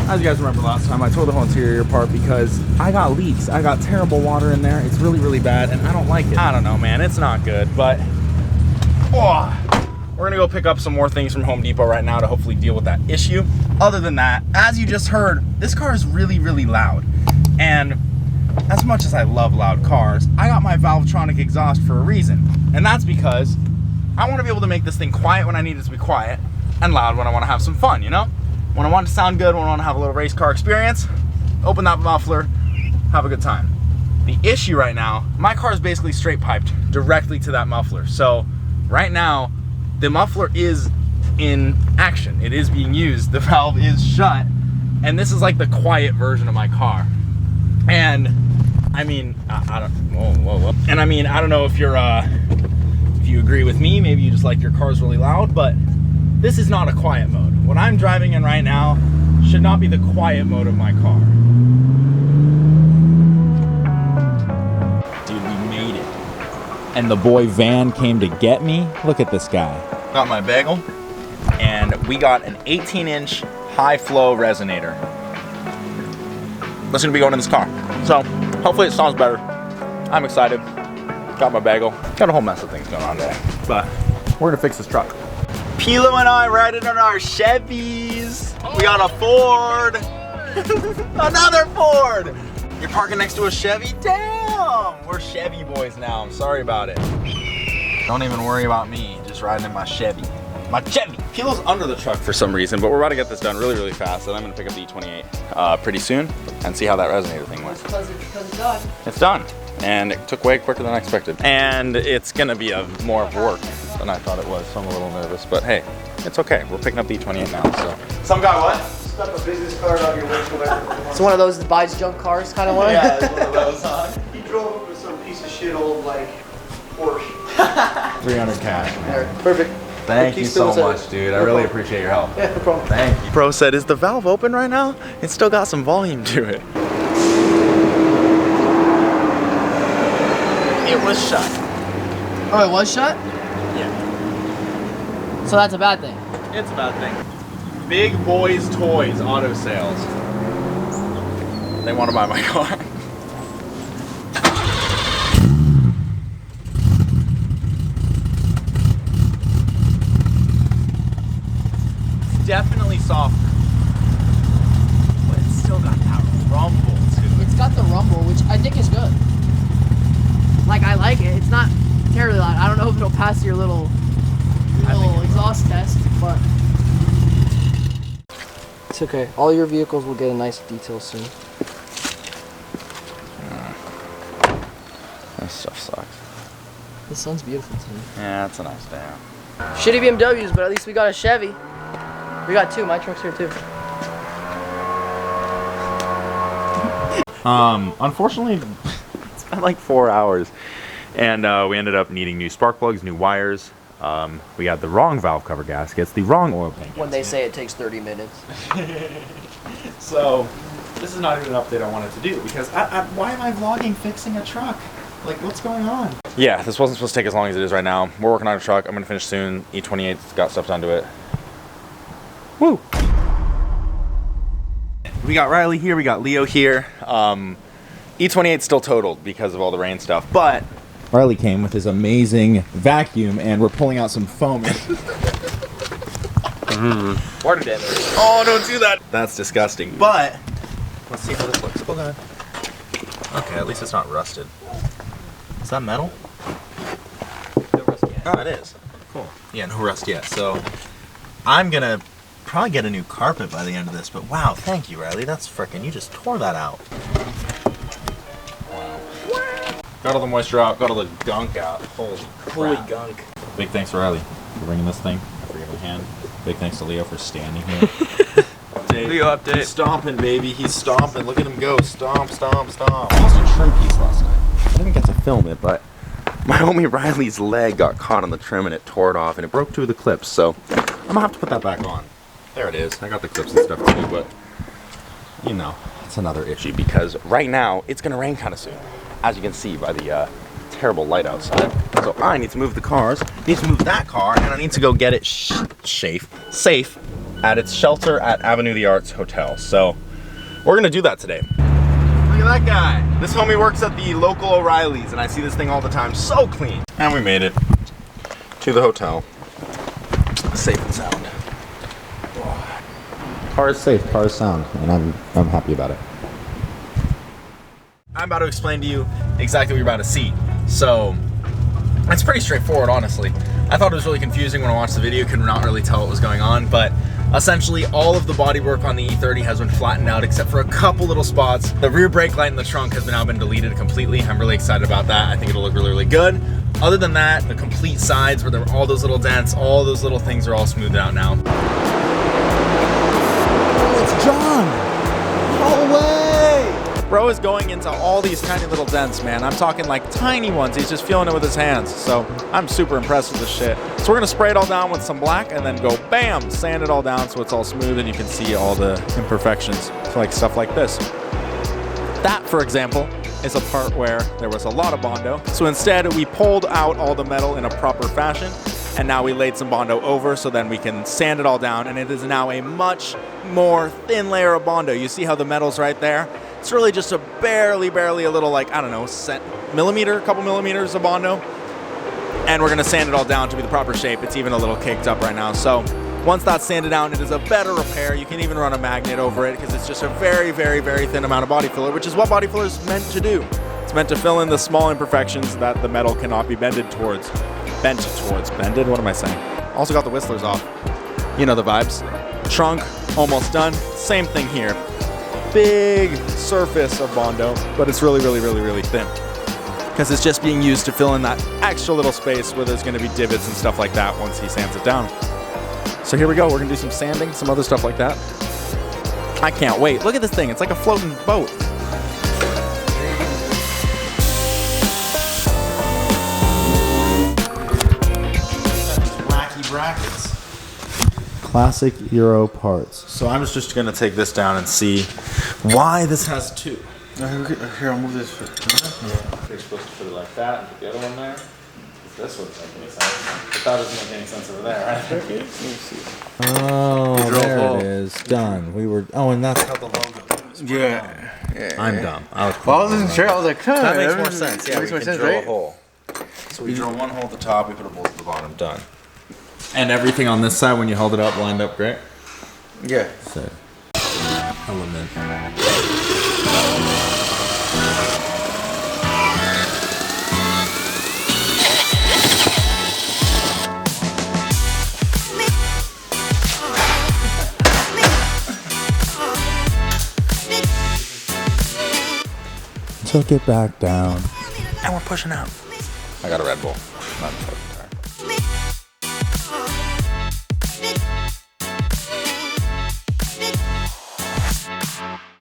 As you guys remember last time, I tore the whole interior apart because I got leaks. I got terrible water in there. It's really, really bad, and I don't like it. I don't know, man. It's not good, but we're gonna go pick up some more things from Home Depot right now to hopefully deal with that issue. Other than that, as you just heard, this car is really, really loud. And as much as I love loud cars, I got my Valvetronic exhaust for a reason. And that's because I want to be able to make this thing quiet when I need it to be quiet and loud when I want to have some fun, you know? When I want it to sound good, when I want to have a little race car experience, open that muffler, have a good time. The issue right now, my car is basically straight piped directly to that muffler. So right now, the muffler is in action. It is being used. The valve is shut. And this is like the quiet version of my car. And I mean, I don't, whoa. And I mean, I don't know if you're, if you agree with me, maybe you just like your car's really loud, but this is not a quiet mode. What I'm driving in right now should not be the quiet mode of my car. Dude, we made it. And the boy Van came to get me. Look at this guy. Got my bagel, and we got an 18-inch high flow resonator. That's gonna be going in this car. So hopefully it sounds better. I'm excited. Got my bagel. Got a whole mess of things going on today. But we're gonna fix this truck. Pilo and I riding on our Chevys. We got a Ford. Another Ford. You're parking next to a Chevy? Damn! We're Chevy boys now. I'm sorry about it. Don't even worry about me. Just riding in my Chevy. My Chevy. Pilo's under the truck for some reason, but we're about to get this done really, really fast. And I'm gonna pick up the e28 pretty soon and see how that resonator thing went. Because it's done. It's done. And it took way quicker than I expected. And it's gonna be more of work than I thought it was, so I'm a little nervous. But hey, it's okay. We're picking up the e28 now, so. Some guy what? Stuck a business card on your windshield. It's one of those that buys junk cars kind of one. Yeah, it's one of those, huh? He drove up with some piece of shit old, like, Porsche. 300 cash, man. Perfect. Thank you so much, dude. I really appreciate your help. Yeah, no problem. Thank you. Bro said, is the valve open right now? It's still got some volume to it. It was shut. Oh, it was shut? Yeah. So that's a bad thing. It's a bad thing. Big Boys Toys Auto Sales. They want to buy my car. It's definitely softer. But it's still got that rumble too. It's got the rumble, which I think is good. Like, I like it. It's not terribly loud. I don't know if it'll pass your little exhaust test, but it's okay. All your vehicles will get a nice detail soon. This stuff sucks. The sun's beautiful today. Yeah, it's a nice day. Shitty BMWs, but at least we got a Chevy. We got two. My truck's here too. Unfortunately, it's been like 4 hours, and we ended up needing new spark plugs, new wires. We had the wrong valve cover gaskets, the wrong oil tank. When they say it takes 30 minutes. So, this is not even an update I wanted to do, because why am I vlogging fixing a truck? Like, what's going on? Yeah, this wasn't supposed to take as long as it is right now. We're working on a truck. I'm gonna finish soon. E28's got stuff done to it. Woo! We got Riley here, we got Leo here. E28's still totaled because of all the rain stuff, but Riley came with his amazing vacuum, and we're pulling out some foam. Water damage. Oh, don't do that. That's disgusting. But let's see how this looks. Oh god. Okay, at least it's not rusted. Is that metal? No rust yet. Oh, it is. Cool. Yeah, no rust yet. So I'm gonna probably get a new carpet by the end of this. But wow, thank you, Riley. That's frickin'. You just tore that out. Wow. Got all the moisture out. Got all the gunk out. Holy gunk. Big thanks to Riley for bringing this thing. I forget my hand. Big thanks to Leo for standing here. Leo update. He's stomping, baby. He's stomping. Look at him go. Stomp, stomp, stomp. I lost a trim piece last night. I didn't get to film it, but my homie Riley's leg got caught on the trim and it tore it off and it broke 2 of the clips. So I'm gonna have to put that back on. There it is. I got the clips and stuff too, but you know, it's another issue because right now it's gonna rain kind of soon, as you can see by the terrible light outside. So I need to move the cars, need to move that car, and I need to go get it safe at its shelter at Avenue of the Arts Hotel. So we're gonna do that today. Look at that guy. This homie works at the local O'Reilly's and I see this thing all the time. So clean. And we made it to the hotel. Safe and sound. Car is safe, car is sound, and I'm happy about it. I'm about to explain to you exactly what you're about to see. So it's pretty straightforward, honestly. I thought it was really confusing when I watched the video, could not really tell what was going on, but essentially all of the bodywork on the E30 has been flattened out except for a couple little spots. The rear brake light in the trunk has now been deleted completely. I'm really excited about that. I think it'll look really, really good. Other than that, the complete sides where there were all those little dents, all those little things are all smoothed out now. It's John! No way! Bro is going into all these tiny little dents, man. I'm talking like tiny ones. He's just feeling it with his hands. So I'm super impressed with this shit. So we're gonna spray it all down with some black and then go bam, sand it all down so it's all smooth and you can see all the imperfections. So like stuff like this. That, for example, is a part where there was a lot of Bondo. So instead we pulled out all the metal in a proper fashion and now we laid some Bondo over so then we can sand it all down and it is now a much more thin layer of Bondo. You see how the metal's right there? It's really just a barely a little, like, I don't know, millimeter, a couple millimeters of Bondo. And we're gonna sand it all down to be the proper shape. It's even a little caked up right now. So once that's sanded down, it is a better repair. You can even run a magnet over it because it's just a very thin amount of body filler, which is what body filler is meant to do. It's meant to fill in the small imperfections that the metal cannot be bended towards. Bended? What am I saying? Also got the whistlers off. You know the vibes. Trunk, almost done. Same thing here. Big surface of Bondo, but it's really thin. Because it's just being used to fill in that extra little space where there's gonna be divots and stuff like that once he sands it down. So here we go, we're gonna do some sanding, some other stuff like that. I can't wait. Look at this thing, it's like a floating boat. Wacky brackets. Classic Euro parts. So I'm just gonna take this down and see why this has two. Here, I'll move this. Yeah. You're supposed to put it like that and put the other one there. This wouldn't make any sense. But that doesn't make any sense over there, right? Okay. Let me see. Oh, there it is. Done. We were. Oh, and that's how the logo goes. Yeah. I'm dumb. I wasn't sure. I was like, huh. That makes more sense. Yeah, makes we more can sense, drill right? a hole. So we drill one hole at the top, we put a bolt at the bottom. Done. And everything on this side, when you held it up, lined up great? Yeah. So, Element. took it back down. And we're pushing out. I got a Red Bull. Not